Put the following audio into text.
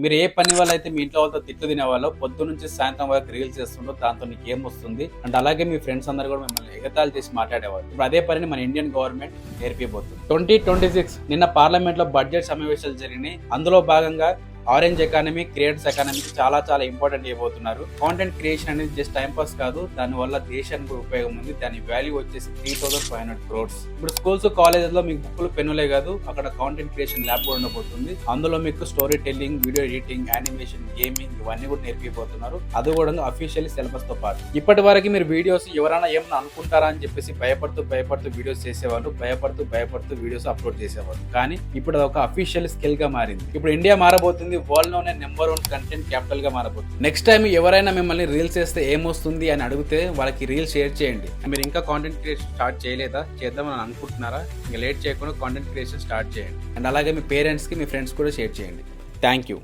మీరు ఏ పని వల్ల అయితే మీ ఇంట్లో వాళ్ళతో తిట్లు తినేవాళ్ళో పొద్దు నుంచి సాయంత్రం వరకు రీల్స్ చేస్తుండో దాంతో నీకు ఏం వస్తుంది అండ్ అలాగే మీ ఫ్రెండ్స్ అందరూ కూడా మిమ్మల్ని ఎగతాళి చేసి మాట్లాడేవాళ్ళు. ఇప్పుడు అదే పనిని మన ఇండియన్ గవర్నమెంట్ నేర్పిపోతుంది. 2026 నిన్న పార్లమెంట్ లో బడ్జెట్ సమావేశాలు జరిగినాయి. అందులో భాగంగా ఆరెంజ్ ఎకానమీ, క్రియేటర్స్ ఎకానమీకి చాలా ఇంపార్టెంట్ ఇవ్వబోతున్నారు. కాంటెంట్ క్రియేషన్ అనేది జస్ట్ టైం పాస్ కాదు, దాని వల్ల దేశానికి ఉపయోగం ఉంది. దాని వాల్యూ వచ్చేసి 3,500 crores. ఇప్పుడు స్కూల్స్, కాలేజెస్ లో మీకు బుక్లు, పెన్నులే కాదు, అక్కడ కాంటెంట్ క్రియేషన్ ల్యాబ్ కూడా ఉండబోతుంది. అందులో మీకు story telling, video editing, animation, gaming ఇవన్నీ కూడా నేర్పిపోతున్నారు. అది కూడా అఫీషియల్లీ సిలబస్ తో పాటు. ఇప్పటి వరకు మీరు వీడియోస్ ఎవరైనా ఏమన్నా అనుకుంటారా అని చెప్పేసి భయపడుతూ వీడియోస్ చేసేవాళ్ళు, భయపడుతూ వీడియోస్ అప్లోడ్ చేసేవాళ్ళు. కానీ ఇప్పుడు అది ఒక అఫీషియల్ స్కిల్ గా మారింది. ఇప్పుడు ఇండియా మారబోతుంది, వరల్డ్ లోనే నెంబర్ 1 కంటెంట్ క్యాపిటల్ గా మారబోతుంది. నెక్స్ట్ టైం ఎవరైనా మిమ్మల్ని రీల్స్ చేస్తే ఏమొస్తుంది అని అడిగితే వాళ్ళకి రీల్స్ షేర్ చేయండి. మీరు ఇంకా కాంటెంట్ క్రియేషన్ స్టార్ట్ చేయలేదా, చేద్దామని అనుకుంటున్నారా? ఇంకా లేట్ చేయకుండా కాంటెంట్ క్రియేషన్ స్టార్ట్ చేయండి. అండ్ అలాగే మీ పేరెంట్స్ కి, మీ ఫ్రెండ్స్ కూడా షేర్ చేయండి. Thank you.